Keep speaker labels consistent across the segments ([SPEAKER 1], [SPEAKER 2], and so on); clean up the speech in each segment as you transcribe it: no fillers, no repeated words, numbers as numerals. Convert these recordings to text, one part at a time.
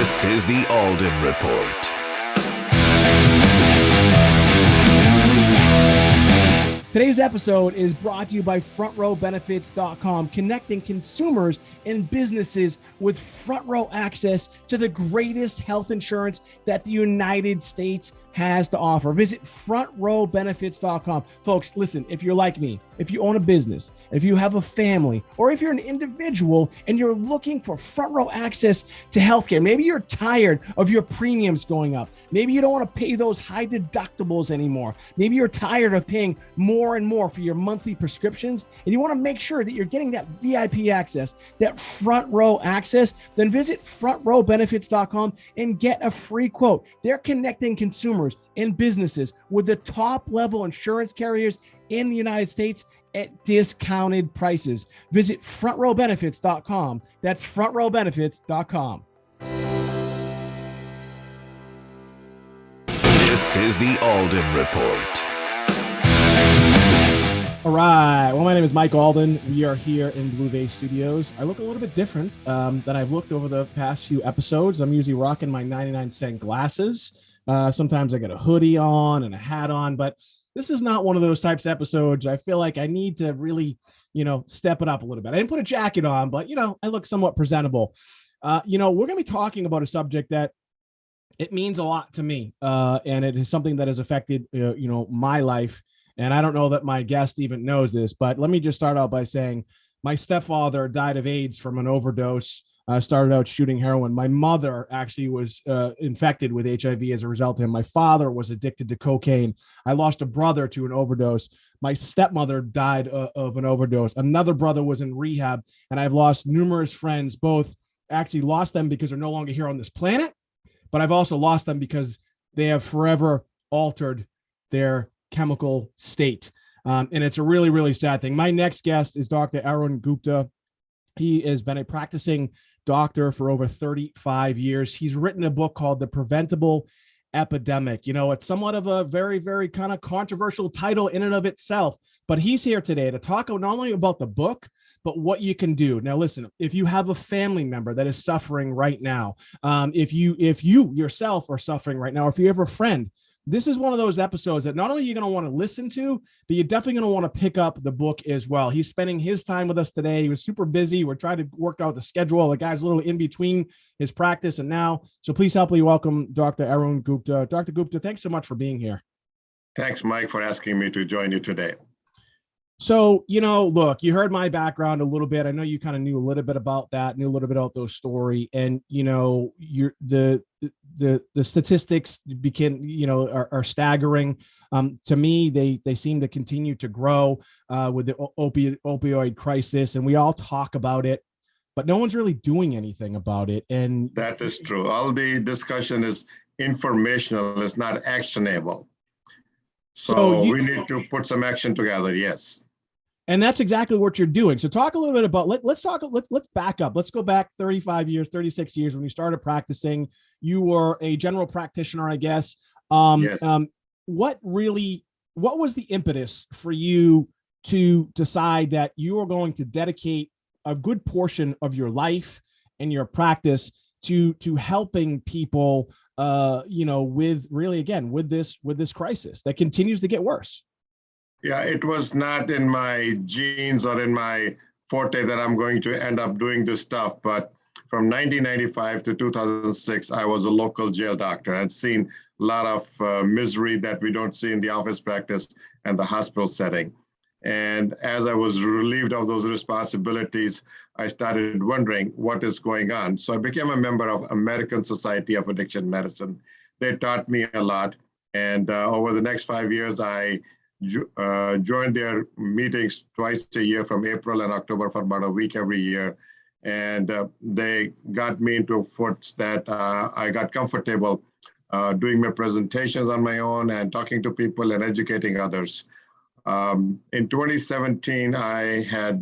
[SPEAKER 1] This is the Alden Report.
[SPEAKER 2] Today's episode is brought to you by FrontRowBenefits.com, connecting consumers and businesses with front row access to the greatest health insurance that the United States has to offer. Visit FrontRowBenefits.com. Folks, listen, if you're like me, if you own a business, if you have a family, or if you're an individual and you're looking for front row access to healthcare, maybe you're tired of your premiums going up. Maybe you don't want to pay those high deductibles anymore. Maybe you're tired of paying more and more for your monthly prescriptions, and you want to make sure that you're getting that VIP access, that front row access, then visit FrontRowBenefits.com and get a free quote. They're connecting consumers and businesses with the top level insurance carriers in the United States at discounted prices. Visit FrontRowBenefits.com. That's FrontRowBenefits.com.
[SPEAKER 1] This is the Alden Report.
[SPEAKER 2] All right. Well, my name is Mike Alden. We are here in Blue Bay Studios. I look a little bit different than I've looked over the past few episodes. I'm usually rocking my 99-cent glasses. Sometimes I got a hoodie on and a hat on, but this is not one of those types of episodes. I feel like I need to really, step it up a little bit. I didn't put a jacket on, but, I look somewhat presentable. We're going to be talking about a subject that it means a lot to me. And it is something that has affected, my life. And I don't know that my guest even knows this, but let me just start out by saying my stepfather died of AIDS from an overdose. Started out shooting heroin. My mother actually was infected with HIV as a result of him. My father was addicted to cocaine. I lost a brother to an overdose. My stepmother died of an overdose. Another brother was in rehab, and I've lost numerous friends, both actually lost them because they're no longer here on this planet, but I've also lost them because they have forever altered their chemical state. And it's a really, really sad thing. My next guest is Dr. Arun Gupta. He has been a practicing doctor for over 35 years. He's written a book called The Preventable Epidemic. It's somewhat of a very, very kind of controversial title in and of itself, but he's here today to talk not only about the book, but what you can do. Now, listen, if you have a family member that is suffering right now, if you yourself are suffering right now, or if you have a friend, this is one of those episodes that not only you're going to want to listen to, but you're definitely going to want to pick up the book as well. He's spending his time with us today. He was super busy. We're trying to work out the schedule. The guy's a little in between his practice and now. So please help me welcome Dr. Arun Gupta. Dr. Gupta, thanks so much for being here.
[SPEAKER 3] Thanks, Mike, for asking me to join you today.
[SPEAKER 2] So, look, you heard my background a little bit. I know you kind of knew a little bit about that, knew a little bit about those story. And, the statistics are staggering. To me, they seem to continue to grow with the opioid crisis. And we all talk about it, but no one's really doing anything about it. And
[SPEAKER 3] that is true. All the discussion is informational, it's not actionable. So we need to put some action together. Yes.
[SPEAKER 2] And that's exactly what you're doing. So talk a little bit about, let's back up. Let's go back 35 years, 36 years when you started practicing. You were a general practitioner, I guess.
[SPEAKER 3] Yes.
[SPEAKER 2] What was the impetus for you to decide that you are going to dedicate a good portion of your life and your practice to helping people, with this crisis that continues to get worse?
[SPEAKER 3] Yeah, it was not in my genes or in my forte that I'm going to end up doing this stuff. But from 1995 to 2006, I was a local jail doctor. I'd seen a lot of misery that we don't see in the office practice and the hospital setting. And as I was relieved of those responsibilities, I started wondering what is going on. So I became a member of American Society of Addiction Medicine. They taught me a lot. And over the next 5 years, I joined their meetings twice a year from April and October for about a week every year. And they got me into foots that I got comfortable doing my presentations on my own and talking to people and educating others. In 2017, I had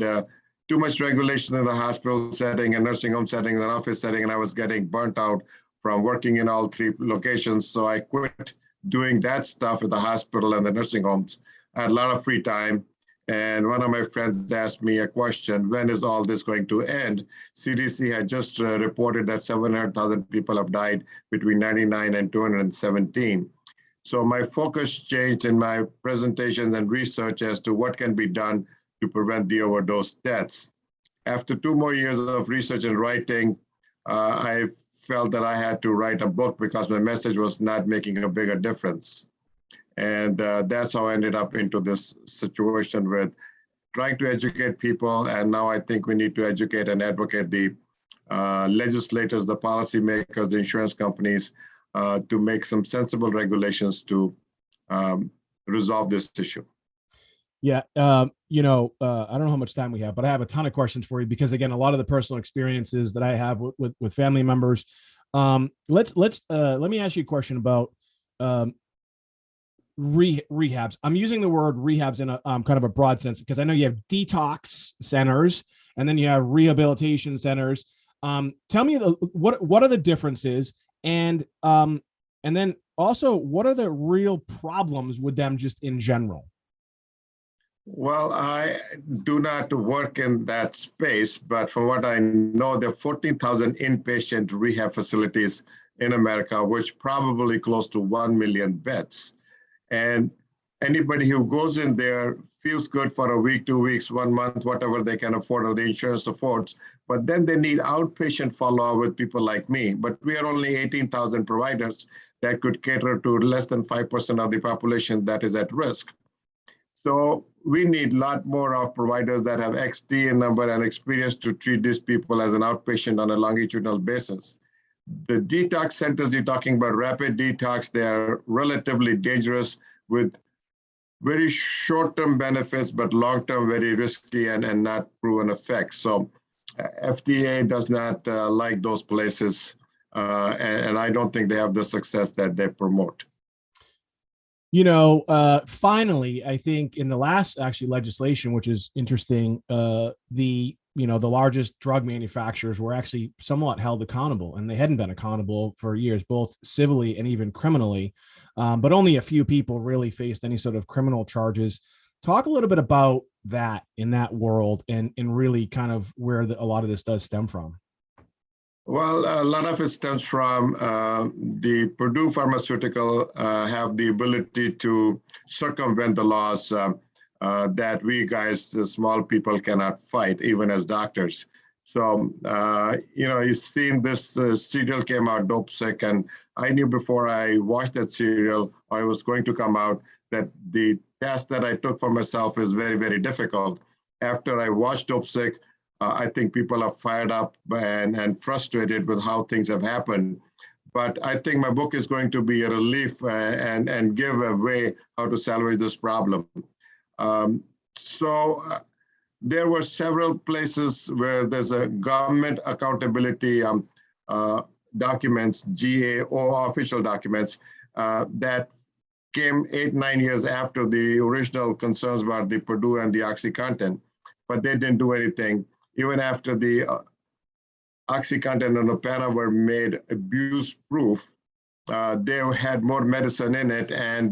[SPEAKER 3] too much regulation in the hospital setting and nursing home setting and office setting, and I was getting burnt out from working in all three locations. So I quit doing that stuff at the hospital and the nursing homes. I had a lot of free time, And one of my friends asked me a question, when is all this going to end? CDC had just reported that 700,000 people have died between 99 and 217. So my focus changed in my presentations and research as to what can be done to prevent the overdose deaths. After 2 more years of research and writing, I felt that I had to write a book because my message was not making a bigger difference. And that's how I ended up into this situation with trying to educate people. And now I think we need to educate and advocate the legislators, the policymakers, the insurance companies to make some sensible regulations to resolve this issue.
[SPEAKER 2] Yeah. I don't know how much time we have, but I have a ton of questions for you because, again, a lot of the personal experiences that I have with family members. Let me ask you a question about rehabs. I'm using the word rehabs in a kind of a broad sense because I know you have detox centers and then you have rehabilitation centers. Tell me what are the differences, and then also what are the real problems with them just in general?
[SPEAKER 3] Well, I do not work in that space, but from what I know, there are 14,000 inpatient rehab facilities in America, which probably close to 1 million beds. And anybody who goes in there feels good for a week, 2 weeks, 1 month, whatever they can afford or the insurance affords. But then they need outpatient follow-up with people like me. But we are only 18,000 providers that could cater to less than 5% of the population that is at risk. So we need a lot more of providers that have XT number and experience to treat these people as an outpatient on a longitudinal basis. The detox centers you're talking about, rapid detox, they are relatively dangerous with very short-term benefits, but long-term very risky and not proven effects. So FDA does not like those places, and I don't think they have the success that they promote.
[SPEAKER 2] Finally, I think in the last actually legislation, which is interesting, the largest drug manufacturers were actually somewhat held accountable, and they hadn't been accountable for years, both civilly and even criminally. But only a few people really faced any sort of criminal charges. Talk a little bit about that in that world and really kind of where a lot of this does stem from.
[SPEAKER 3] Well, a lot of it stems from the Purdue Pharmaceutical have the ability to circumvent the laws that we guys, the small people, cannot fight, even as doctors. So, you've seen this serial came out, Dope Sick, and I knew before I watched that serial, or it was going to come out, that the test that I took for myself is very, very difficult. After I watched Dope Sick, I think people are fired up and frustrated with how things have happened. But I think my book is going to be a relief and give a way how to salvage this problem. There were several places where there's a government accountability documents, GAO official documents, that came 8-9 years after the original concerns about the Purdue and the OxyContin, but they didn't do anything. Even after the OxyContin and Opana were made abuse-proof, they had more medicine in it, and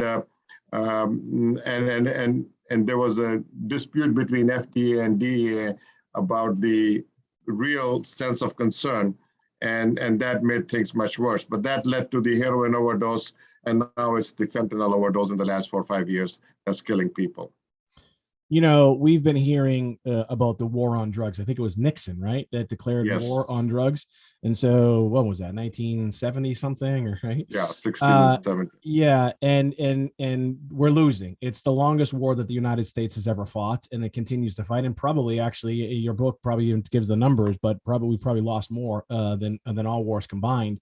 [SPEAKER 3] there was a dispute between FDA and DEA about the real sense of concern, and that made things much worse. But that led to the heroin overdose, and now it's the fentanyl overdose in the last 4 or 5 years that's killing people.
[SPEAKER 2] We've been hearing about the war on drugs. I think it was Nixon, right, that declared war on drugs. And so what was that, 1970 something, right?
[SPEAKER 3] Yeah, 16, 17.
[SPEAKER 2] Yeah, and we're losing. It's the longest war that the United States has ever fought, and it continues to fight. And probably, actually, your book probably even gives the numbers, but we probably lost more than all wars combined.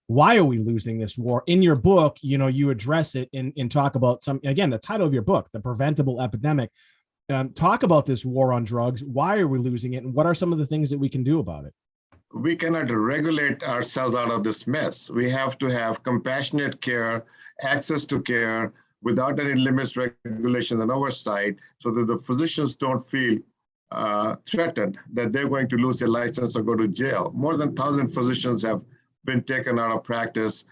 [SPEAKER 2] Why are we losing this war? In your book, you address it and talk about again, the title of your book, The Preventable Epidemic. Talk about this war on drugs. Why are we losing it? And what are some of the things that we can do about it?
[SPEAKER 3] We cannot regulate ourselves out of this mess. We have to have compassionate care, access to care without any limits, regulations, and oversight, so that the physicians don't feel threatened that they're going to lose their license or go to jail. More than 1,000 physicians have been taken out of practice.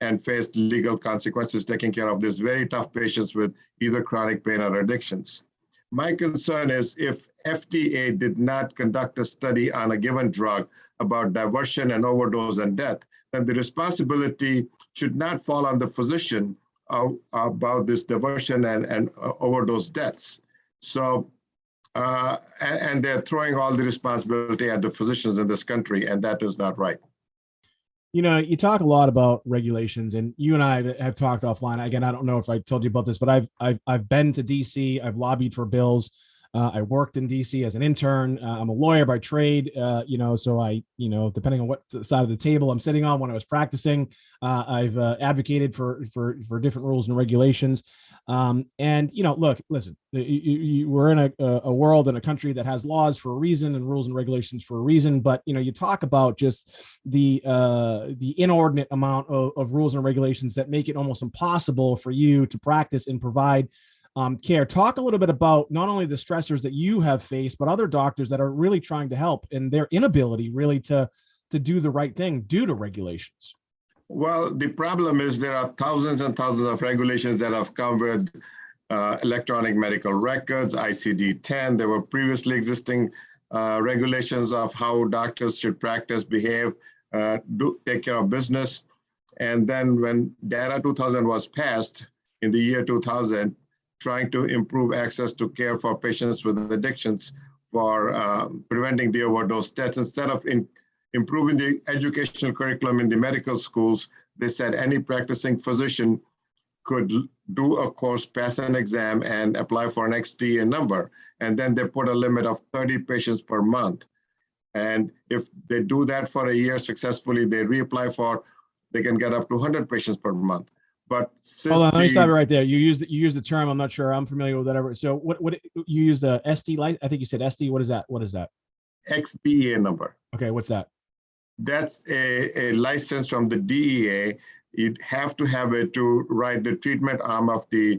[SPEAKER 3] and face legal consequences taking care of these very tough patients with either chronic pain or addictions. My concern is if FDA did not conduct a study on a given drug about diversion and overdose and death, then the responsibility should not fall on the physician about this diversion and overdose deaths. So, and they're throwing all the responsibility at the physicians in this country, and that is not right.
[SPEAKER 2] You know, you talk a lot about regulations, and you and I have talked offline. Again, I don't know if I told you about this, but I've been to DC. I've lobbied for bills. I worked in DC as an intern. I'm a lawyer by trade, so I, depending on what side of the table I'm sitting on when I was practicing, I've advocated for different rules and regulations. Look, listen, we're in a world and a country that has laws for a reason and rules and regulations for a reason. But, you talk about just the inordinate amount of rules and regulations that make it almost impossible for you to practice and provide care. Talk a little bit about not only the stressors that you have faced, but other doctors that are really trying to help and their inability really to do the right thing due to regulations.
[SPEAKER 3] Well, the problem is there are thousands and thousands of regulations that have come with electronic medical records, ICD-10. There were previously existing regulations of how doctors should practice, behave, take care of business. And then when DARA 2000 was passed in the year 2000, trying to improve access to care for patients with addictions for preventing the overdose deaths, instead of improving the educational curriculum in the medical schools, they said any practicing physician could do a course, pass an exam, and apply for an XDA number. And then they put a limit of 30 patients per month. And if they do that for a year successfully, they reapply they can get up to 100 patients per month. But
[SPEAKER 2] hold on, let me stop you right there. You use the term. I'm not sure. I'm familiar with whatever. So what you use the SD light? I think you said SD. What is that? What is that?
[SPEAKER 3] XDA number.
[SPEAKER 2] Okay, what's that?
[SPEAKER 3] That's a license from the DEA. You'd have to have it to write the treatment arm of the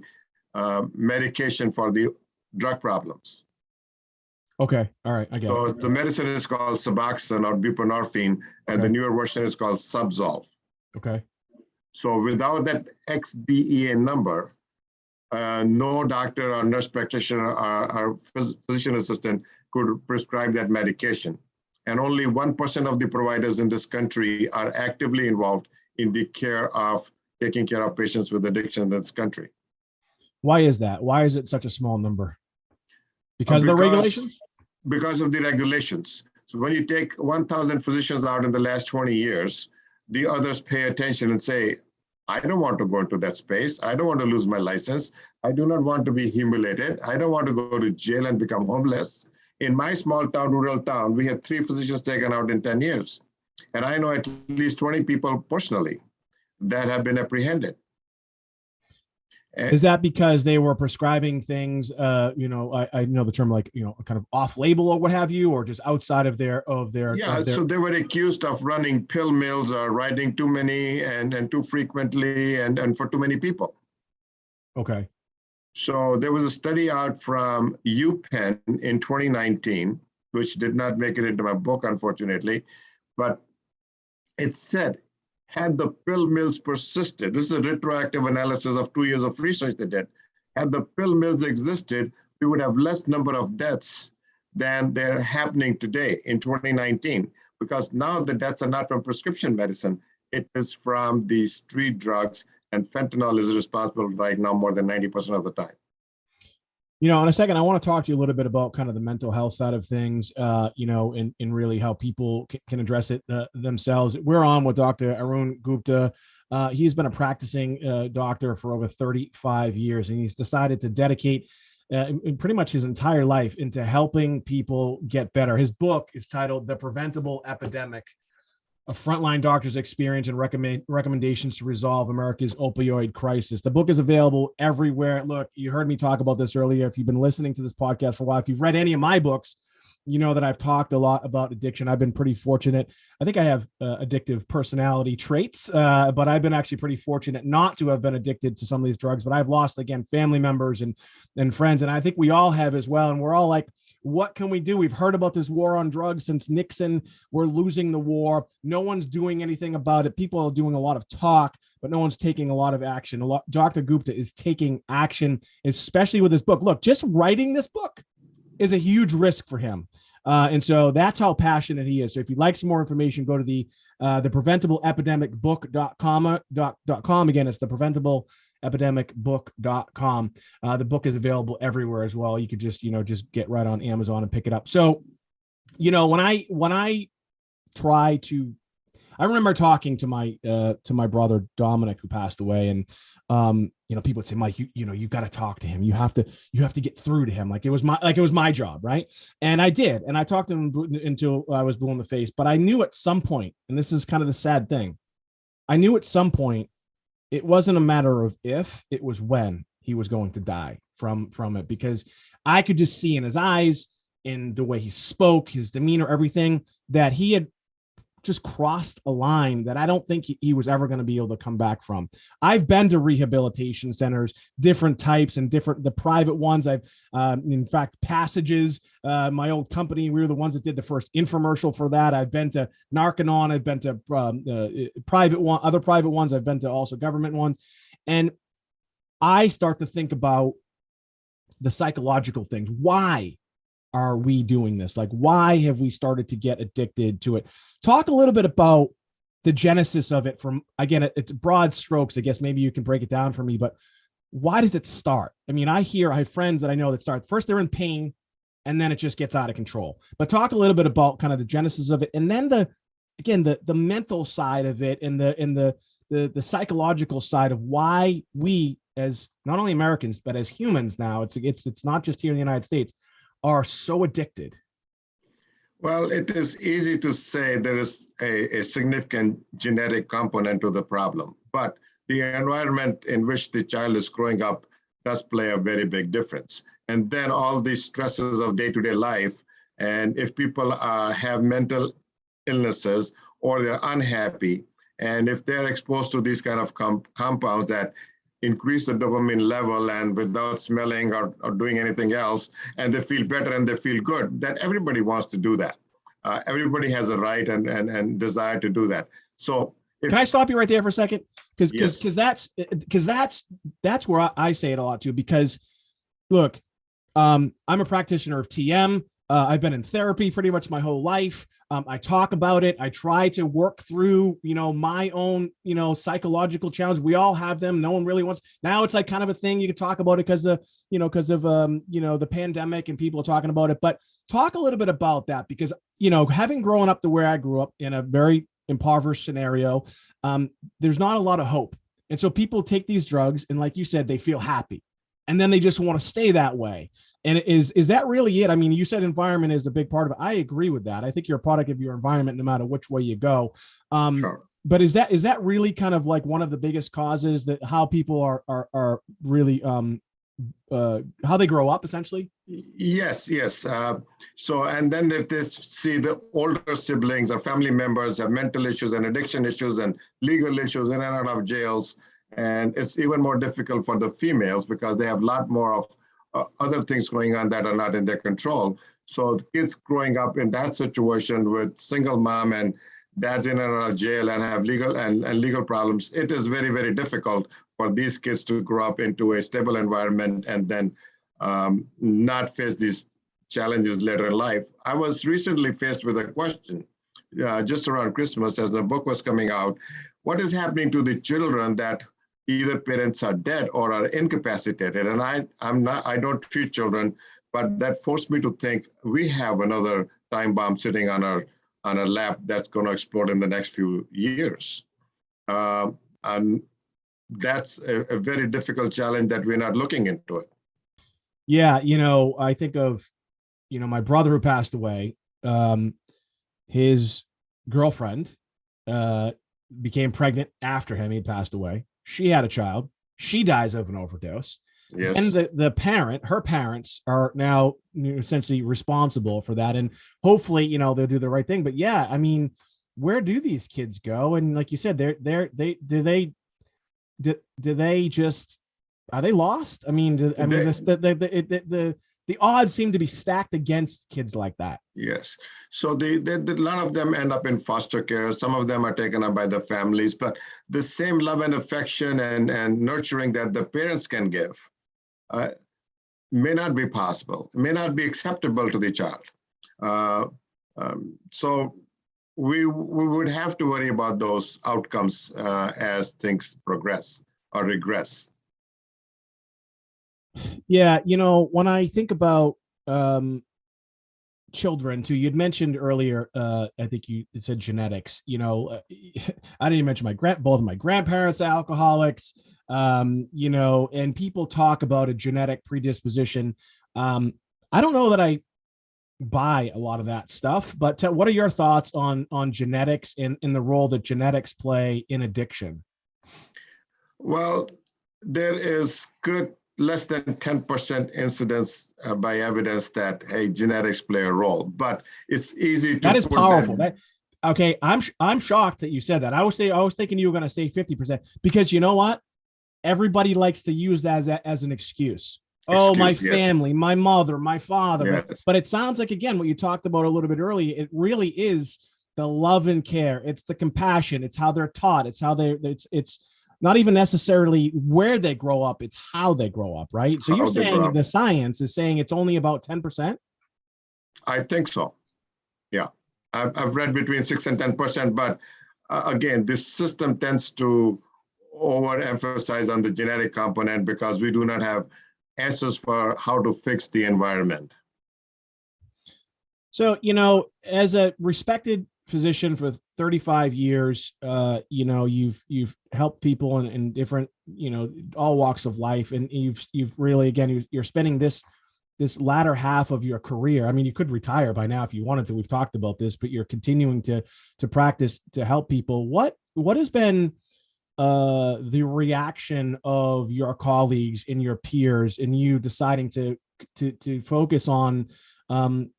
[SPEAKER 3] medication for the drug problems.
[SPEAKER 2] Okay, all right, I get it.
[SPEAKER 3] So the medicine is called Suboxone or buprenorphine, and the newer version is called Subzol.
[SPEAKER 2] Okay.
[SPEAKER 3] So without that XDEA number, no doctor or nurse practitioner or physician assistant could prescribe that medication. And only 1% of the providers in this country are actively involved in the taking care of patients with addiction in this country.
[SPEAKER 2] Why is that? Why is it such a small number? Because of the regulations?
[SPEAKER 3] Because of the regulations. So when you take 1,000 physicians out in the last 20 years, the others pay attention and say, I don't want to go into that space. I don't want to lose my license. I do not want to be humiliated. I don't want to go to jail and become homeless. In my small town, rural town, we had 3 physicians taken out in 10 years. And I know at least 20 people personally that have been apprehended.
[SPEAKER 2] Is that because they were prescribing things, I know the term like, kind of off label or what have you, or just outside of their.
[SPEAKER 3] So they were accused of running pill mills or writing too many and too frequently and for too many people.
[SPEAKER 2] Okay.
[SPEAKER 3] So there was a study out from UPenn in 2019, which did not make it into my book, unfortunately, but it said, had the pill mills persisted, this is a retroactive analysis of 2 years of research they did, had the pill mills existed, we would have less number of deaths than they're happening today in 2019, because now the deaths are not from prescription medicine, it is from the street drugs, and fentanyl is responsible right now more than 90% of the time.
[SPEAKER 2] In a second, I want to talk to you a little bit about kind of the mental health side of things, and really how people can address it themselves. We're on with Dr. Arun Gupta. He's been a practicing doctor for over 35 years, and he's decided to dedicate pretty much his entire life into helping people get better. His book is titled The Preventable Epidemic, a frontline doctor's experience and recommendations to resolve America's opioid crisis. The book is available everywhere. Look, you heard me talk about this earlier. If you've been listening to this podcast for a while, if you've read any of my books, you know that I've talked a lot about addiction. I've been pretty fortunate. I think I have addictive personality traits, but I've been actually pretty fortunate not to have been addicted to some of these drugs. But I've lost, again, family members and friends. And I think we all have as well. And we're all like, what can we do? We've heard about this war on drugs since Nixon. We're losing the war. No one's doing anything about it. People are doing a lot of talk, but no one's taking a lot of action. Dr. Gupta is taking action, especially with this book. Look, just writing this book is a huge risk for him. And so that's how passionate he is. So if you'd like some more information, go to the Preventable Epidemic book.com. Again, it's the Preventable Epidemic book.com. The book is available everywhere as well. You could just get right on Amazon and pick it up. So, when I try to, I remember talking to my brother Dominic, who passed away, and people would say, Mike, you got to talk to him. You have to get through to him. Like it was my job, right? And I did, and I talked to him until I was blue in the face. But I knew at some point, and this is kind of the sad thing, I knew at some point it wasn't a matter of if, it was when he was going to die from it, because I could just see in his eyes, in the way he spoke, his demeanor, everything, that he had just crossed a line that I don't think he was ever going to be able to come back from. I've been to rehabilitation centers, different types, and the private ones. I've, in fact, Passages, my old company, we were the ones that did the first infomercial for that. I've been to Narcanon. I've been to other private ones. I've been to also government ones. And I start to think about the psychological things. Why are we doing this? Like, why have we started to get addicted to it? Talk a little bit about the genesis of it. From, again, it's broad strokes. I guess maybe you can break it down for me, but why does it start? I mean, I have friends that I know that start first, they're in pain, and then it just gets out of control. But talk a little bit about kind of the genesis of it, and then the mental side of it, and the psychological side of why we, as not only Americans but as humans now, it's not just here in the United States, are so addicted.
[SPEAKER 3] Well, it is easy to say there is a significant genetic component to the problem, but the environment in which the child is growing up does play a very big difference. And then all these stresses of day-to-day life, and if people have mental illnesses or they're unhappy, and if they're exposed to these kind of compounds that increase the dopamine level, and without smelling or doing anything else, and they feel better and they feel good, that everybody wants to do that. Everybody has a right and desire to do that. So can
[SPEAKER 2] I stop you right there for a second? Because
[SPEAKER 3] yes.
[SPEAKER 2] that's where I say it a lot too, because look, I'm a practitioner of TM. I've been in therapy pretty much my whole life. I talk about it. I try to work through, my own, psychological challenge. We all have them. No one really wants. Now it's like kind of a thing you can talk about it because of the pandemic and people are talking about it. But talk a little bit about that, because, having grown up to where I grew up in a very impoverished scenario, there's not a lot of hope. And so people take these drugs and, like you said, they feel happy. And then they just want to stay that way. And is that really it? I mean, you said environment is a big part of it. I agree with that. I think you're a product of your environment, no matter which way you go.
[SPEAKER 3] Sure.
[SPEAKER 2] But is that really kind of like one of the biggest causes, that how people are really how they grow up, essentially?
[SPEAKER 3] Yes. So, and then if they see the older siblings or family members have mental issues and addiction issues and legal issues in and out of jails, and it's even more difficult for the females because they have a lot more of other things going on that are not in their control. So the kids growing up in that situation with single mom and dad's in and out of jail and have legal problems, it is very, very difficult for these kids to grow up into a stable environment and then not face these challenges later in life. I was recently faced with a question just around Christmas as the book was coming out. What is happening to the children that either parents are dead or are incapacitated? And I don't treat children, but that forced me to think we have another time bomb sitting on our lap that's going to explode in the next few years. And that's a very difficult challenge that we're not looking into it.
[SPEAKER 2] Yeah. I think of, my brother who passed away, his girlfriend became pregnant after him. He passed away. She had a child. She dies of an overdose.
[SPEAKER 3] Yes.
[SPEAKER 2] And her parents are now essentially responsible for that. And hopefully, they'll do the right thing. But yeah, I mean, where do these kids go? And like you said, do they just, are they lost? I mean, the the odds seem to be stacked against kids like that.
[SPEAKER 3] Yes. So a lot of them end up in foster care. Some of them are taken up by the families, but the same love and affection and nurturing that the parents can give may not be possible, may not be acceptable to the child. So we would have to worry about those outcomes as things progress or regress.
[SPEAKER 2] Yeah, when I think about children too, you'd mentioned earlier, I think you said genetics. I didn't even mention both of my grandparents are alcoholics. And people talk about a genetic predisposition. I don't know that I buy a lot of that stuff, but what are your thoughts on genetics and the role that genetics play in addiction?
[SPEAKER 3] Well, there is less than 10% incidence by evidence that genetics play a role, but it's easy to.
[SPEAKER 2] That is powerful. Okay, I'm shocked that you said that. I was thinking you were going to say 50%, because you know what? Everybody likes to use that as an excuse. Oh, my family, my mother, my father.
[SPEAKER 3] Yes.
[SPEAKER 2] But it sounds like, again, what you talked about a little bit earlier, it really is the love and care. It's the compassion. It's how they're taught. It's how it's not even necessarily where they grow up. It's how they grow up, right? So you're saying the science is saying it's only about 10%?
[SPEAKER 3] I think so. Yeah. I've read between 6 and 10%, but again, this system tends to overemphasize on the genetic component because we do not have answers for how to fix the environment.
[SPEAKER 2] So, as a respected physician for 35 years, you've helped people in different, all walks of life. And you've really, again, you're spending this latter half of your career. I mean, you could retire by now if you wanted to. We've talked about this, but you're continuing to practice to help people. What has been the reaction of your colleagues and your peers and you deciding to focus on an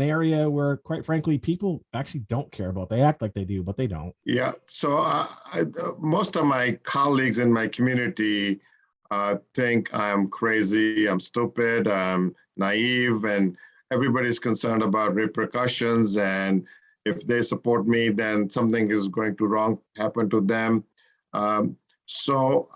[SPEAKER 2] area where, quite frankly, people actually don't care about? They act like they do, but they don't.
[SPEAKER 3] Yeah. So most of my colleagues in my community think I'm crazy, I'm stupid, I'm naive, and everybody's concerned about repercussions. And if they support me, then something is going to happen to them. So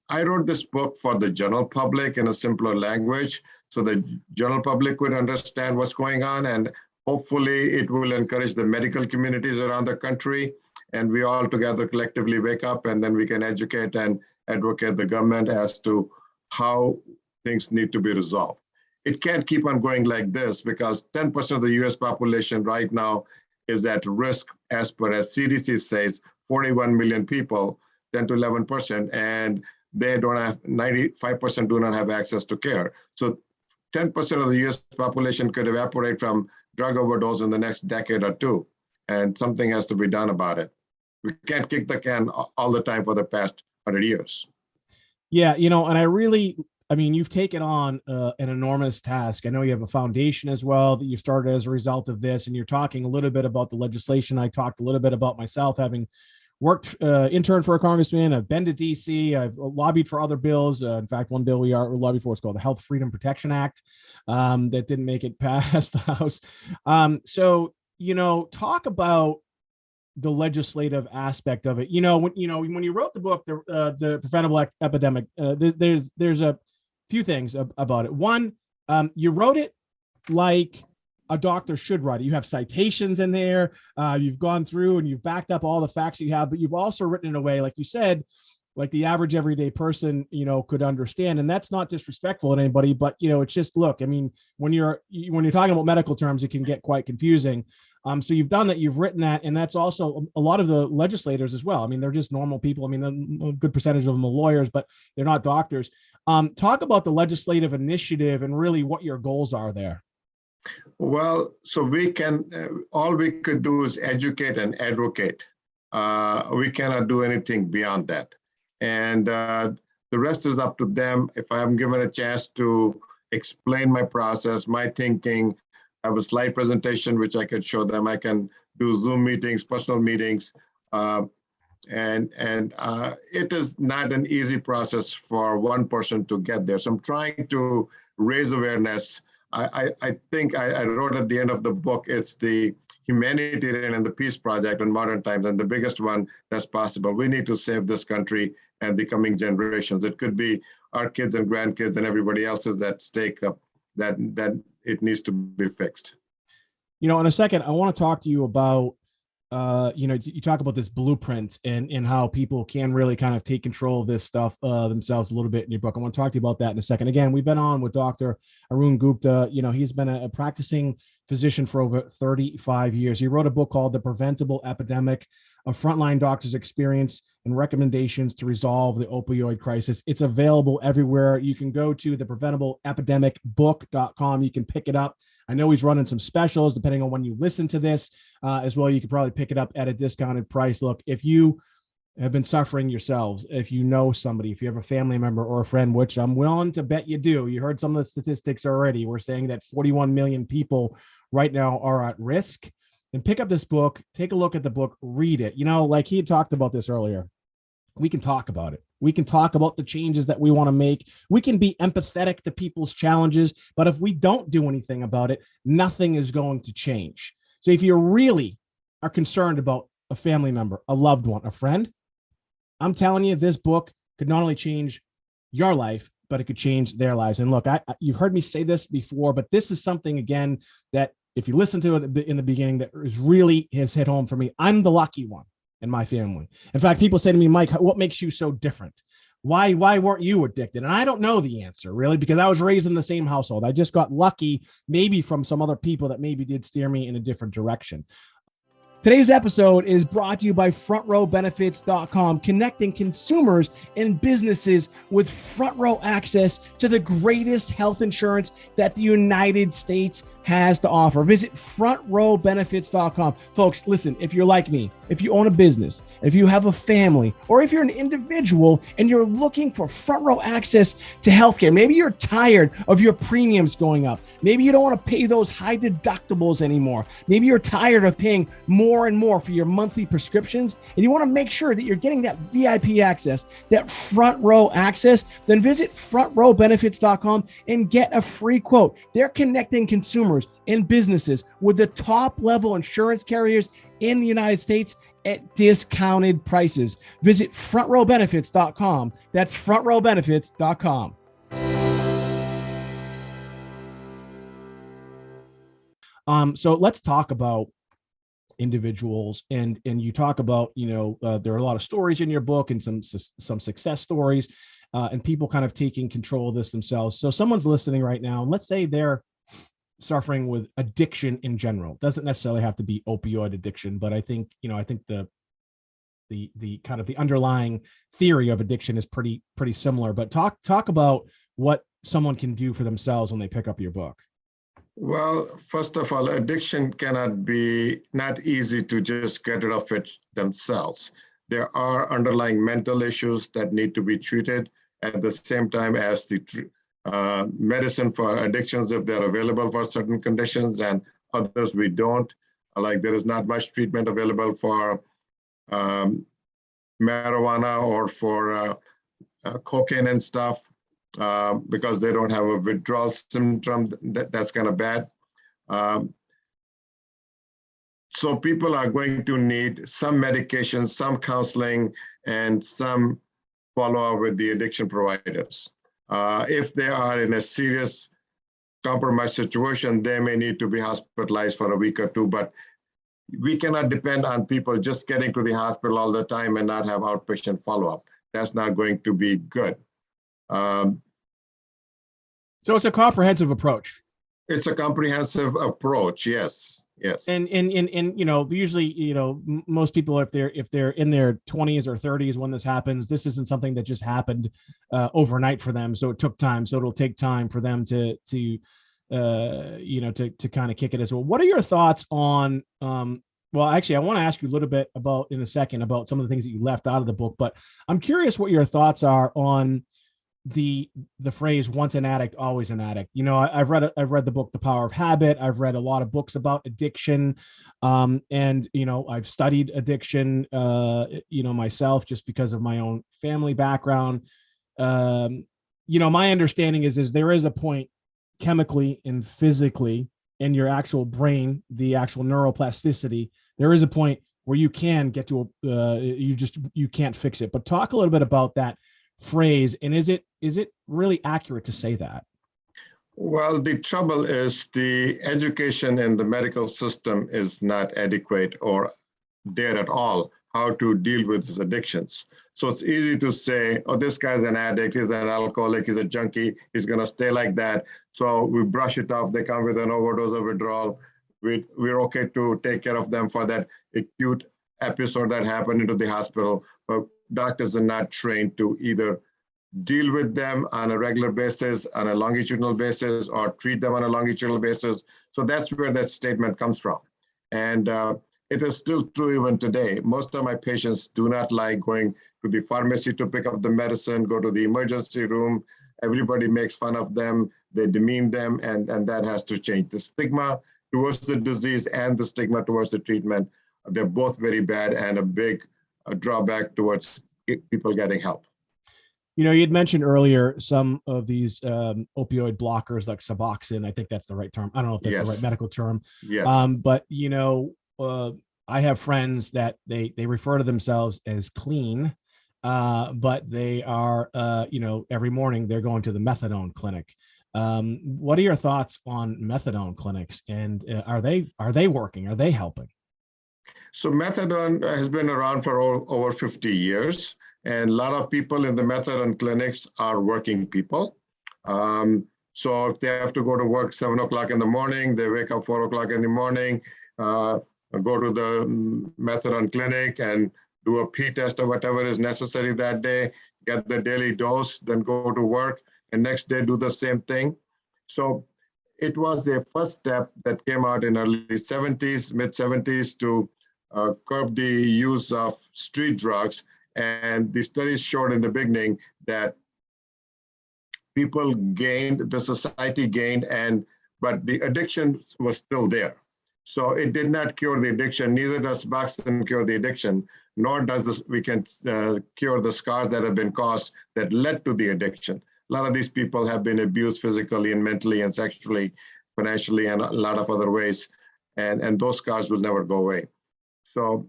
[SPEAKER 3] I wrote this book for the general public in a simpler language, so the general public would understand what's going on, and hopefully it will encourage the medical communities around the country, and we all together collectively wake up, and then we can educate and advocate the government as to how things need to be resolved. It can't keep on going like this, because 10% of the US population right now is at risk, as per as CDC says, 41 million people, 10 to 11%, and they don't have, 95% do not have access to care. So 10% of the US population could evaporate from drug overdose in the next decade or two, and something has to be done about it. We can't kick the can all the time for the past 100 years.
[SPEAKER 2] Yeah, and you've taken on an enormous task. I know you have a foundation as well that you started as a result of this, and you're talking a little bit about the legislation. I talked a little bit about myself having worked, interned for a congressman. I've been to DC. I've lobbied for other bills. In fact, one bill we lobbied for is called the Health Freedom Protection Act that didn't make it past the House. So, talk about the legislative aspect of it. When you wrote the book, the Preventable Epidemic, there's a few things about it. One, you wrote it like a doctor should write it. You have citations in there. You've gone through and you've backed up all the facts you have, but you've also written in a way, like you said, like the average everyday person, could understand. And that's not disrespectful to anybody, but it's just, look, I mean, when you're talking about medical terms, it can get quite confusing. So you've done that, you've written that, and that's also a lot of the legislators as well. I mean, they're just normal people. I mean, a good percentage of them are lawyers, but they're not doctors. Talk about the legislative initiative and really what your goals are there.
[SPEAKER 3] Well, so we can, all we could do is educate and advocate. We cannot do anything beyond that. And the rest is up to them. If I'm given a chance to explain my process, my thinking, I have a slide presentation which I could show them. I can do Zoom meetings, personal meetings, and it is not an easy process for one person to get there. So I'm trying to raise awareness I think I wrote at the end of the book, it's the humanitarian and the peace project in modern times, and the biggest one that's possible. We need to save this country and the coming generations. It could be our kids and grandkids and everybody else's at stake that it needs to be fixed.
[SPEAKER 2] In a second, I want to talk to you about, you talk about this blueprint and how people can really kind of take control of this stuff themselves a little bit in your book. I want to talk to you about that in a second. Again, we've been on with Dr. Arun Gupta. He's been a practicing physician for over 35 years. He wrote a book called The Preventable Epidemic, a frontline doctor's experience and recommendations to resolve the opioid crisis. It's available everywhere. You can go to the preventable-epidemic-book.com. You can pick it up. I know he's running some specials depending on when you listen to this as well. You could probably pick it up at a discounted price. Look, if you have been suffering yourselves, if you know somebody, if you have a family member or a friend, which I'm willing to bet you do, you heard some of the statistics already. We're saying that 41 million people right now are at risk. And pick up this book, take a look at the book, read it. Like he had talked about this earlier. We can talk about it. We can talk about the changes that we want to make. We can be empathetic to people's challenges, but if we don't do anything about it, nothing is going to change. So if you really are concerned about a family member, a loved one, a friend, I'm telling you, this book could not only change your life, but it could change their lives. And look, you've heard me say this before, but this is something, again, that if you listen to it in the beginning, that is really has hit home for me. I'm the lucky one in my family. In fact, people say to me, Mike, what makes you so different? Why weren't you addicted? And I don't know the answer, really, because I was raised in the same household. I just got lucky, maybe from some other people that maybe did steer me in a different direction. Today's episode is brought to you by FrontRowBenefits.com, connecting consumers and businesses with front row access to the greatest health insurance that the United States has to offer. Visit FrontRowBenefits.com. Folks, listen, if you're like me, if you own a business, if you have a family, or if you're an individual and you're looking for front row access to healthcare, maybe you're tired of your premiums going up. Maybe you don't want to pay those high deductibles anymore. Maybe you're tired of paying more and more for your monthly prescriptions, and you want to make sure that you're getting that VIP access, that front row access, then visit FrontRowBenefits.com and get a free quote. They're connecting consumers and businesses with the top level insurance carriers in the United States at discounted prices. Visit FrontRowBenefits.com. That's FrontRowBenefits.com. So let's talk about individuals, and you talk about, there are a lot of stories in your book and some success stories, and people kind of taking control of this themselves. So someone's listening right now, and let's say they're suffering with addiction in general. Doesn't necessarily have to be opioid addiction, but I think the kind of the underlying theory of addiction is pretty similar. But talk about what someone can do for themselves when they pick up your book.
[SPEAKER 3] Well, first of all, addiction cannot be not easy to just get rid of it themselves. There are underlying mental issues that need to be treated at the same time as the medicine for addictions, if they're available for certain conditions, and others we don't. Like there is not much treatment available for marijuana or for cocaine and stuff because they don't have a withdrawal symptom. That's kind of bad. So people are going to need some medication, some counseling, and some follow-up with the addiction providers. If they are in a serious compromised situation, they may need to be hospitalized for a week or two, but we cannot depend on people just getting to the hospital all the time and not have outpatient follow-up. That's not going to be good.
[SPEAKER 2] So it's a comprehensive approach.
[SPEAKER 3] It's a comprehensive approach, yes. Yes.
[SPEAKER 2] And usually, most people, if they're in their 20s or 30s when this happens, this isn't something that just happened overnight for them. So it took time. So it'll take time for them to kind of kick it as well. What are your thoughts on, well, actually, I want to ask you a little bit in a second about some of the things that you left out of the book, but I'm curious what your thoughts are on the phrase once an addict, always an addict. I've read the book, The Power of Habit. I've read a lot of books about addiction. And I've studied addiction, myself, just because of my own family background. My understanding is there is a point chemically and physically in your actual brain, the actual neuroplasticity, there is a point where you can get to you can't fix it. But talk a little bit about that phrase, and is it really accurate to say that?
[SPEAKER 3] Well, the trouble is the education in the medical system is not adequate or there at all how to deal with his addictions. So it's easy to say, oh, this guy's an addict, he's an alcoholic, he's a junkie, he's gonna stay like that. So we brush it off, they come with an overdose or withdrawal. We're okay to take care of them for that acute episode that happened into the hospital. But doctors are not trained to either deal with them on a regular basis, on a longitudinal basis, or treat them on a longitudinal basis. So that's where that statement comes from. And it is still true even today. Most of my patients do not like going to the pharmacy to pick up the medicine, go to the emergency room. Everybody makes fun of them, they demean them, and that has to change. The stigma towards the disease and the stigma towards the treatment, they're both very bad and a big drawback towards people getting help.
[SPEAKER 2] You know, you'd mentioned earlier some of these opioid blockers like Suboxone. I think that's the right term. I don't know if that's the right medical term.
[SPEAKER 3] Yes.
[SPEAKER 2] But, you know, I have friends that they refer to themselves as clean, but they are, you know, every morning they're going to the methadone clinic. What are your thoughts on methadone clinics, and are they working? Are they helping?
[SPEAKER 3] So methadone has been around for over 50 years, and a lot of people in the methadone clinics are working people. So if they have to go to work 7 o'clock in the morning, they wake up 4 o'clock in the morning, go to the methadone clinic and do a P test or whatever is necessary that day, get the daily dose, then go to work, and next day do the same thing. So it was a first step that came out in early 70s, mid 70s to curb the use of street drugs. And the studies showed in the beginning that people gained, the society gained, but the addiction was still there. So it did not cure the addiction. Neither does Suboxone cure the addiction, nor does this, we can cure the scars that have been caused that led to the addiction. A lot of these people have been abused physically and mentally and sexually, financially, and a lot of other ways. And those scars will never go away. So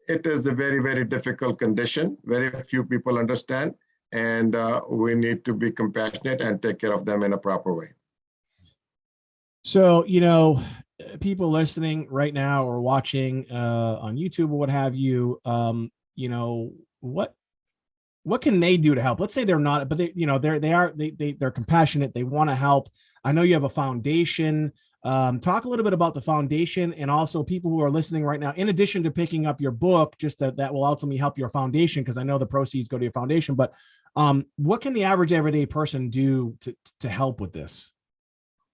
[SPEAKER 3] it is a very, very difficult condition. Very few people understand, and we need to be compassionate and take care of them in a proper way.
[SPEAKER 2] So, you know, people listening right now or watching on YouTube or what have you, you know, what can they do to help? Let's say they're not, but they, you know, they're compassionate. They want to help. I know you have a foundation. Talk a little bit about the foundation, and also people who are listening right now, in addition to picking up your book, just that will ultimately help your foundation, because I know the proceeds go to your foundation. But what can the average everyday person do to help with this?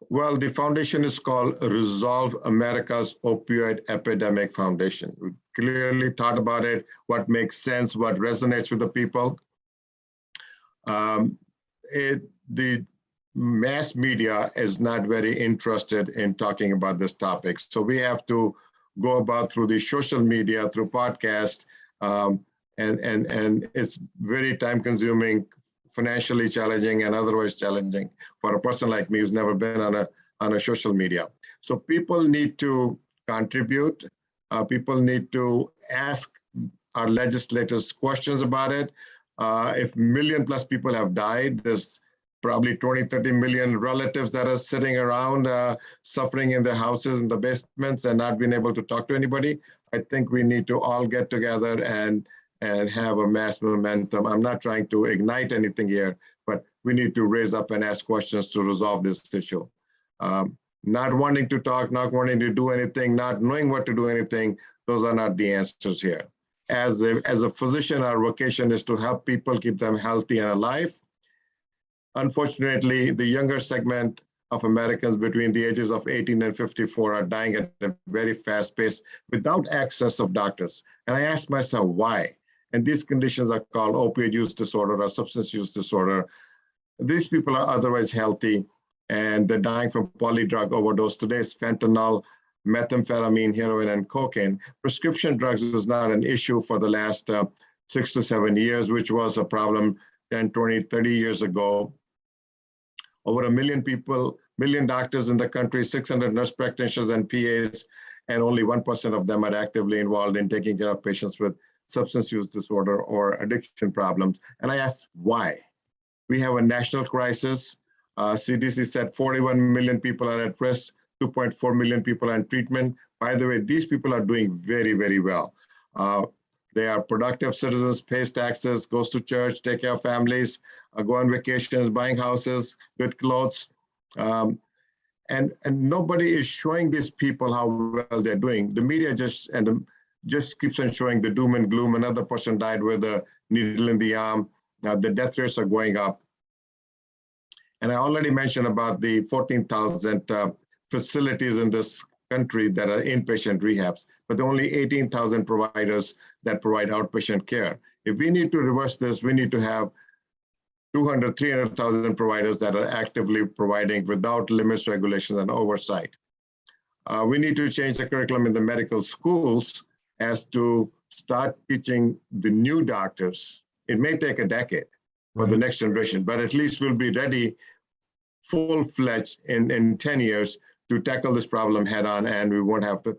[SPEAKER 3] Well, the foundation is called Resolve America's Opioid Epidemic Foundation. We clearly thought about it, what makes sense, what resonates with the people. The mass media is not very interested in talking about this topic. So we have to go about through the social media, through podcasts, and it's very time consuming, financially challenging, and otherwise challenging for a person like me who's never been on a social media. So people need to contribute. People need to ask our legislators questions about it. If million plus people have died, there's probably 20, 30 million relatives that are sitting around suffering in their houses, in the basements, and not being able to talk to anybody. I think we need to all get together and have a mass momentum. I'm not trying to ignite anything here, but we need to raise up and ask questions to resolve this issue. Not wanting to talk, not wanting to do anything, not knowing what to do anything, those are not the answers here. As a physician, our vocation is to help people, keep them healthy and alive. Unfortunately, the younger segment of Americans between the ages of 18 and 54 are dying at a very fast pace without access of doctors. And I ask myself, why? And these conditions are called opioid use disorder or substance use disorder. These people are otherwise healthy, and they're dying from polydrug overdose. Today's fentanyl, methamphetamine, heroin, and cocaine. Prescription drugs is not an issue for the last 6 to 7 years, which was a problem 10, 20, 30 years ago. Over 1 million people, million doctors in the country, 600 nurse practitioners and PAs, and only 1% of them are actively involved in taking care of patients with substance use disorder or addiction problems. And I asked why. We have a national crisis. CDC said 41 million people are at risk, 2.4 million people are in treatment. By the way, these people are doing very, very well. They are productive citizens, pays taxes, goes to church, take care of families, go on vacations, buying houses, good clothes. And nobody is showing these people how well they're doing. The media just keeps on showing the doom and gloom. Another person died with a needle in the arm. The death rates are going up. And I already mentioned about the 14,000 facilities in this country that are inpatient rehabs, but only 18,000 providers that provide outpatient care. If we need to reverse this, we need to have 200, 300,000 providers that are actively providing without limits, regulations, and oversight. We need to change the curriculum in the medical schools as to start teaching the new doctors. It may take a decade for the next generation, but at least we'll be ready full-fledged in 10 years to tackle this problem head on, and we won't have to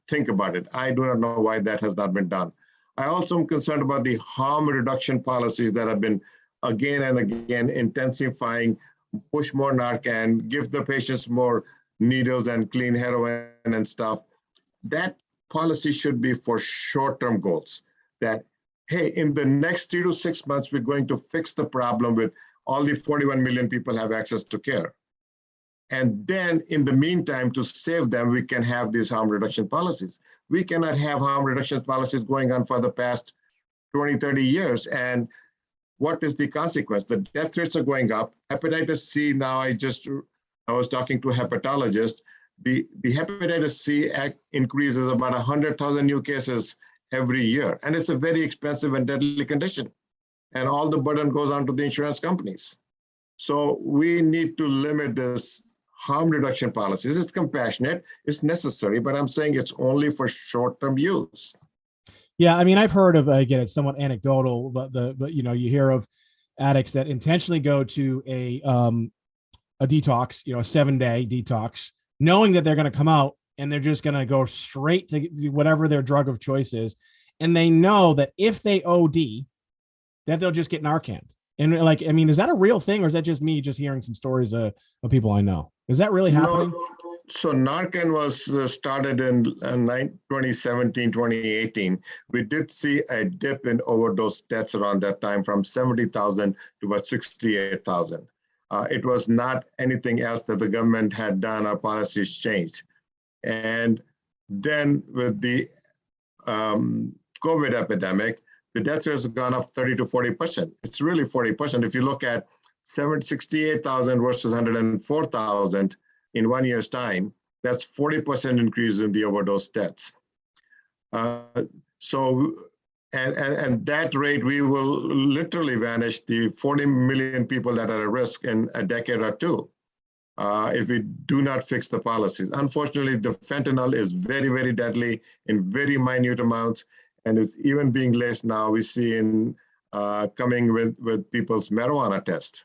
[SPEAKER 3] think about it. I do not know why that has not been done. I also am concerned about the harm reduction policies that have been again and again intensifying, push more Narcan, give the patients more needles and clean heroin and stuff. That policy should be for short-term goals that, hey, in the next 3 to 6 months, we're going to fix the problem with all the 41 million people have access to care. And then in the meantime, to save them, we can have these harm reduction policies. We cannot have harm reduction policies going on for the past 20, 30 years. And what is the consequence? The death rates are going up. Hepatitis C, now I was talking to a hepatologist. The hepatitis C increases about 100,000 new cases every year. And it's a very expensive and deadly condition. And all the burden goes on to the insurance companies. So we need to limit this harm reduction policies. It's compassionate, it's necessary, but I'm saying it's only for short-term use.
[SPEAKER 2] Yeah, I mean, I've heard of, again, it's somewhat anecdotal, but you know, you hear of addicts that intentionally go to a detox, you know, a 7-day detox, knowing that they're going to come out and they're just going to go straight to whatever their drug of choice is, and they know that if they OD, that they'll just get Narcan. And like, I mean, is that a real thing, or is that just me just hearing some stories of people I know? Is that really happening?
[SPEAKER 3] No, so Narcan was started in 2017, 2018. We did see a dip in overdose deaths around that time from 70,000 to about 68,000. It was not anything else that the government had done or policies changed. And then with the COVID epidemic, the death rate has gone up 30 to 40%. It's really 40%. If you look at 68,000 versus 104,000 in 1 year's time, that's 40% increase in the overdose deaths. So that rate, we will literally vanish the 40 million people that are at risk in a decade or two if we do not fix the policies. Unfortunately, the fentanyl is very, very deadly in very minute amounts, and it's even being laced now. We see in coming with people's marijuana test.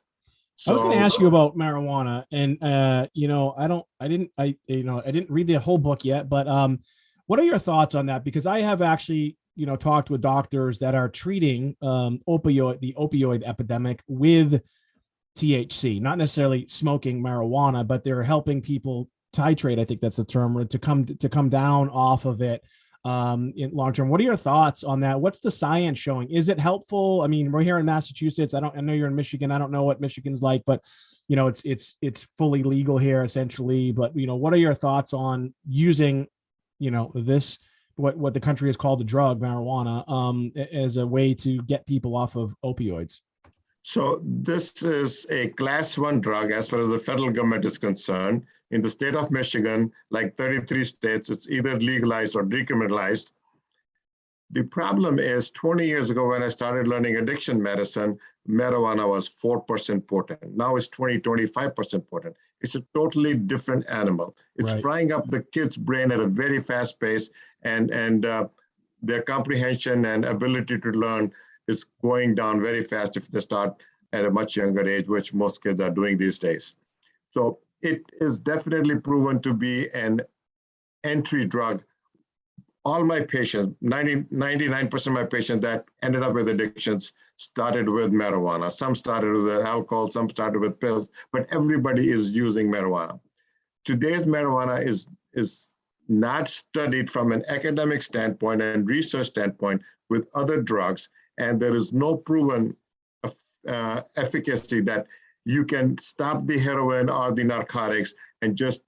[SPEAKER 3] So,
[SPEAKER 2] I was going to ask you about marijuana, and you know, I didn't read the whole book yet, but what are your thoughts on that? Because I have actually, you know, talked with doctors that are treating the opioid epidemic with THC, not necessarily smoking marijuana, but they're helping people titrate. I think that's the term, to come down off of it in long term. What are your thoughts on that? What's the science showing? Is it helpful? I mean, we're here in Massachusetts. I know you're in Michigan. I don't know what Michigan's like, but you know, it's fully legal here essentially. But you know, what are your thoughts on using, you know, this what the country has called the drug marijuana as a way to get people off of opioids?
[SPEAKER 3] So this is a class 1 drug as far as the federal government is concerned. In the state of Michigan, like 33 states, it's either legalized or decriminalized. The problem is 20 years ago when I started learning addiction medicine, marijuana was 4% potent. Now it's 25% potent. It's a totally different animal. It's frying up the kid's brain at a very fast pace, and their comprehension and ability to learn is going down very fast if they start at a much younger age, which most kids are doing these days. So it is definitely proven to be an entry drug. All my patients, 99% of my patients that ended up with addictions started with marijuana. Some started with alcohol, some started with pills, but everybody is using marijuana. Today's marijuana is not studied from an academic standpoint and research standpoint with other drugs, and there is no proven efficacy that you can stop the heroin or the narcotics and just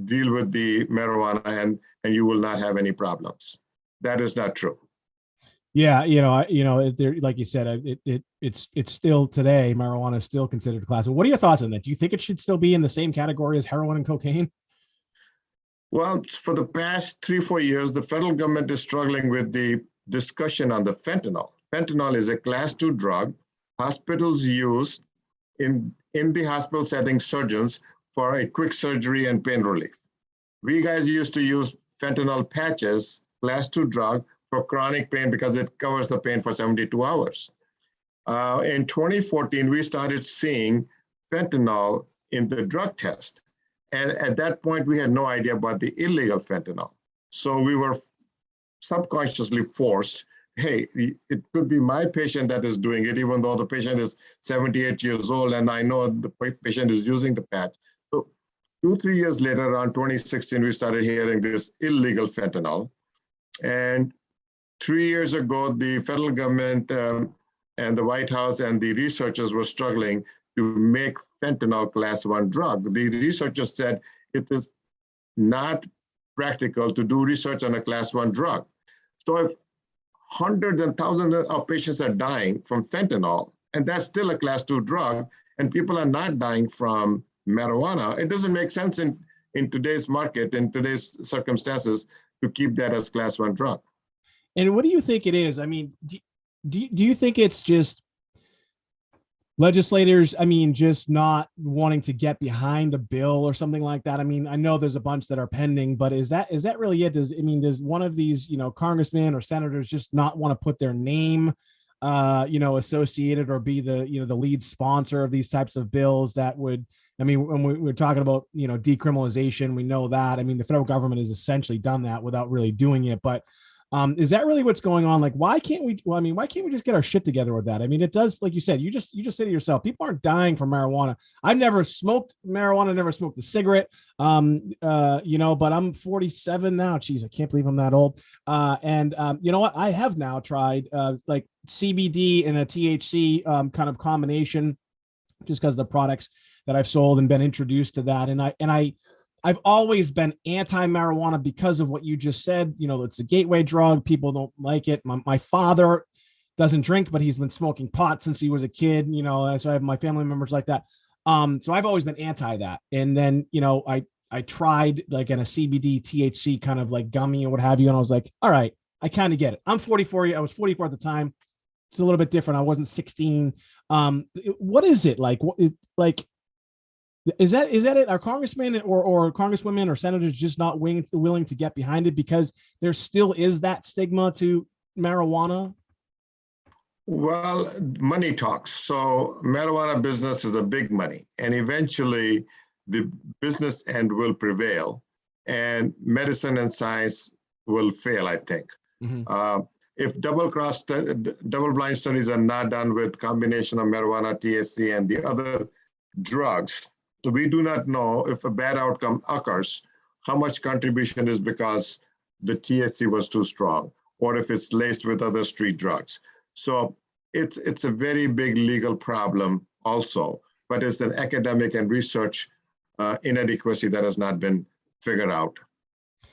[SPEAKER 3] deal with the marijuana and you will not have any problems. That is not true.
[SPEAKER 2] Yeah, there, like you said, it's still today, marijuana is still considered a class. What are your thoughts on that? Do you think it should still be in the same category as heroin and cocaine?
[SPEAKER 3] Well, for the past 3-4 years, the federal government is struggling with the discussion on the fentanyl. Fentanyl is a class 2 drug. Hospitals use in the hospital setting surgeons for a quick surgery and pain relief. We guys used to use fentanyl patches, class 2 drug, for chronic pain because it covers the pain for 72 hours. In 2014, we started seeing fentanyl in the drug test. And at that point, we had no idea about the illegal fentanyl. So we were subconsciously forced, hey, it could be my patient that is doing it, even though the patient is 78 years old and I know the patient is using the patch. So 2-3 years later, around 2016, we started hearing this illegal fentanyl. And 3 years ago, the federal government and the White House and the researchers were struggling to make fentanyl class 1 drug. The researchers said it is not practical to do research on a class 1 drug. So if hundreds and thousands of patients are dying from fentanyl, and that's still a class 2 drug, and people are not dying from marijuana, it doesn't make sense in today's market, in today's circumstances, to keep that as class 1 drug.
[SPEAKER 2] And what do you think it is? I mean, do you think it's just legislators, just not wanting to get behind a bill or something like that? I mean, I know there's a bunch that are pending, but is that really it? Does one of these, congressmen or senators just not want to put their name, associated or be the, the lead sponsor of these types of bills that would, when we're talking about, decriminalization, we know that, the federal government has essentially done that without really doing it, but is that really what's going on? Like, why can't we just get our shit together with that? It does, like you said, you just said it yourself. People aren't dying from marijuana. I've never smoked marijuana, never smoked a cigarette. But I'm 47 now. Jeez, I can't believe I'm that old. And you know what? I have now tried like CBD and a THC kind of combination, just because of the products that I've sold and been introduced to that. And I've always been anti-marijuana because of what you just said. It's a gateway drug. People don't like it. My father doesn't drink, but he's been smoking pot since he was a kid, so I have my family members like that. So I've always been anti that. And then, I tried like in a CBD THC kind of like gummy or what have you. And I was like, all right, I kind of get it. I'm 44. I was 44 at the time. It's a little bit different. I wasn't 16. What is it like? Is that it? Are congressmen or congresswomen or senators just not willing to get behind it because there still is that stigma to marijuana?
[SPEAKER 3] Well, money talks. So marijuana business is a big money, and eventually the business end will prevail and medicine and science will fail, I think. Mm-hmm. If double-blind studies are not done with combination of marijuana, THC, and the other drugs, so we do not know if a bad outcome occurs, how much contribution is because the THC was too strong, or if it's laced with other street drugs. So it's a very big legal problem also, but it's an academic and research inadequacy that has not been figured out.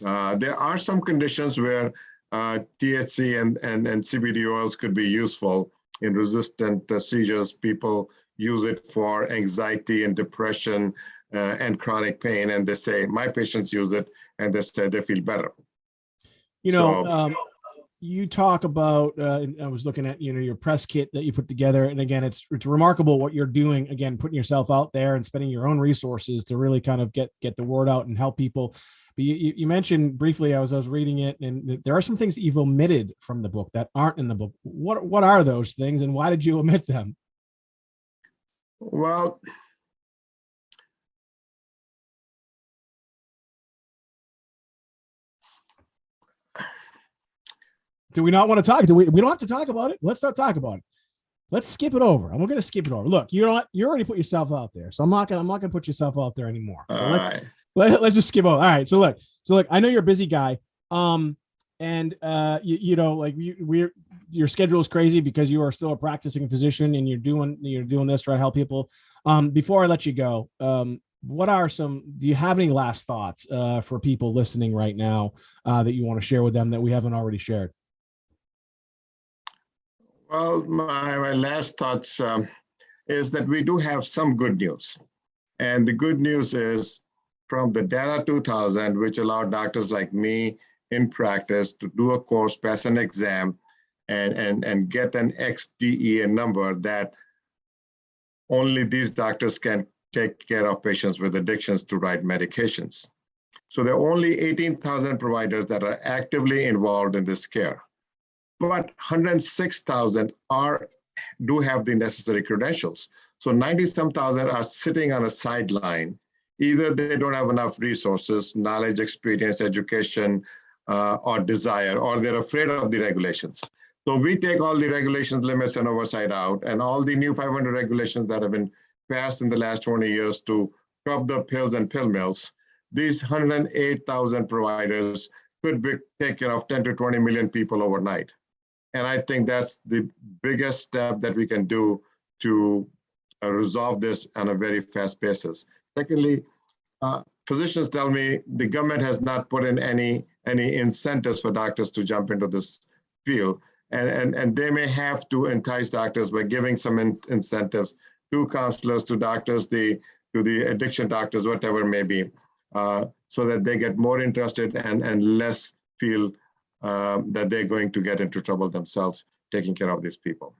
[SPEAKER 3] There are some conditions where THC and CBD oils could be useful in resistant seizures. People use it for anxiety and depression and chronic pain. And they say, my patients use it and they say they feel better.
[SPEAKER 2] You talk about, I was looking at, your press kit that you put together. And again, it's remarkable what you're doing. Again, putting yourself out there and spending your own resources to really kind of get the word out and help people. But you mentioned briefly, I was reading it, and there are some things that you've omitted from the book that aren't in the book. What are those things and why did you omit them?
[SPEAKER 3] Well,
[SPEAKER 2] Do we not want to talk? We don't have to talk about it. Let's not talk about it. Let's skip it over. I'm going to skip it over. Look, you know what? You already put yourself out there, so I'm not going to put yourself out there anymore. So let's just skip over. All right. So look. I know you're a busy guy. And your schedule is crazy because you are still a practicing physician and you're doing this, try to help people. Before I let you go, do you have any last thoughts for people listening right now that you want to share with them that we haven't already shared?
[SPEAKER 3] Well, my last thoughts is that we do have some good news. And the good news is from the Data 2000, which allowed doctors like me in practice to do a course, pass an exam, and get an XDEA number that only these doctors can take care of patients with addictions to write medications. So there are only 18,000 providers that are actively involved in this care. But 106,000 do have the necessary credentials. So 90-some thousand are sitting on a sideline. Either they don't have enough resources, knowledge, experience, education, or desire, or they're afraid of the regulations. So we take all the regulations, limits, and oversight out, and all the new 500 regulations that have been passed in the last 20 years to curb the pills and pill mills. These 108,000 providers could take care of 10 to 20 million people overnight. And I think that's the biggest step that we can do to resolve this on a very fast basis. Secondly, physicians tell me the government has not put in any incentives for doctors to jump into this field. And they may have to entice doctors by giving some incentives to counselors, to doctors, to the addiction doctors, whatever it may be, so that they get more interested and less feel that they're going to get into trouble themselves taking care of these people.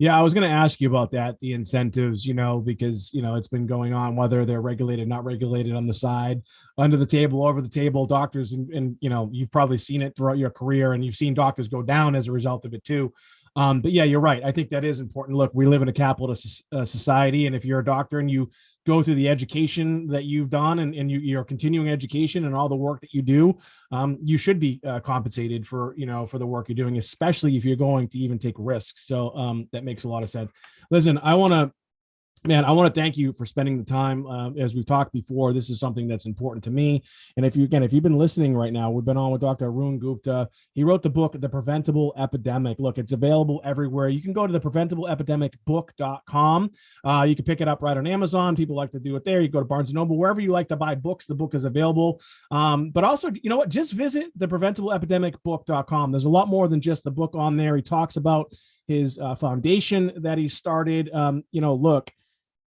[SPEAKER 2] Yeah, I was going to ask you about that, the incentives, because, it's been going on, whether they're regulated, not regulated, on the side, under the table, over the table, doctors. And you've probably seen it throughout your career, and you've seen doctors go down as a result of it too. But yeah, you're right. I think that is important. Look, we live in a capitalist society. And if you're a doctor and you go through the education that you've done and you're continuing education and all the work that you do, you should be compensated for the work you're doing, especially if you're going to even take risks. So that makes a lot of sense. Listen, I want to thank you for spending the time. As we've talked before, this is something that's important to me. And if you've been listening right now, we've been on with Dr. Arun Gupta. He wrote the book, The Preventable Epidemic. Look, it's available everywhere. You can go to the preventable-epidemic-book.com. You can pick it up right on Amazon. People like to do it there. You go to Barnes & Noble, wherever you like to buy books, the book is available. But also, just visit the preventable-epidemic-book.com. There's a lot more than just the book on there. He talks about his foundation that he started. Look,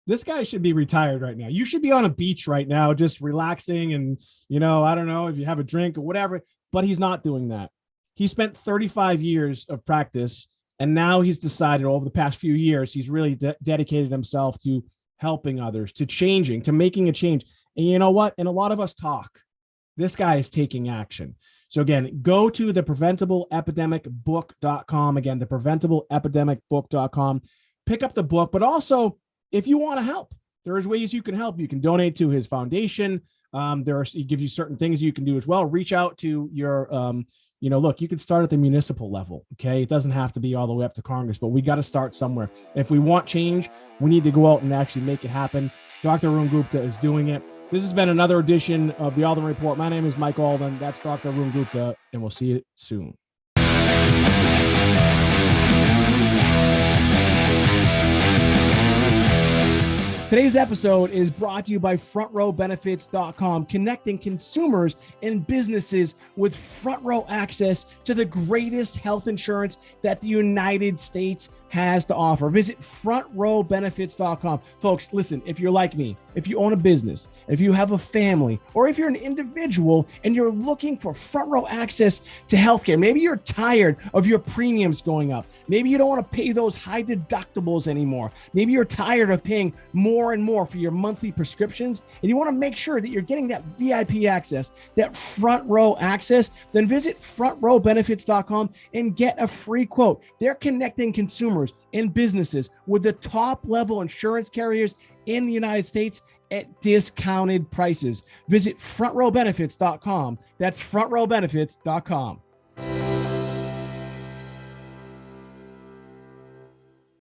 [SPEAKER 2] this guy should be retired right now. You should be on a beach right now, just relaxing. And, I don't know if you have a drink or whatever, but he's not doing that. He spent 35 years of practice. And now he's decided over the past few years, he's really dedicated himself to helping others, to changing, to making a change. And you know what? And a lot of us talk. This guy is taking action. So again, go to the preventable-epidemic-book.com. Again, the preventable-epidemic-book.com. Pick up the book, but also, if you want to help, there's ways you can help. You can donate to his foundation. He gives you certain things you can do as well. Reach out to your, look, you can start at the municipal level. Okay. It doesn't have to be all the way up to Congress, but we got to start somewhere. If we want change, we need to go out and actually make it happen. Dr. Arun Gupta is doing it. This has been another edition of the Alden Report. My name is Mike Alden. That's Dr. Arun Gupta, and we'll see you soon. Today's episode is brought to you by FrontRowBenefits.com, connecting consumers and businesses with front row access to the greatest health insurance that the United States has to offer. Visit FrontRowBenefits.com. Folks, listen, if you're like me, if you own a business, if you have a family, or if you're an individual and you're looking for front row access to healthcare, maybe you're tired of your premiums going up. Maybe you don't want to pay those high deductibles anymore. Maybe you're tired of paying more and more for your monthly prescriptions, and you want to make sure that you're getting that VIP access, that front row access. Then visit FrontRowBenefits.com and get a free quote. They're connecting consumers and businesses with the top level insurance carriers in the United States at discounted prices. Visit FrontRowBenefits.com. That's FrontRowBenefits.com.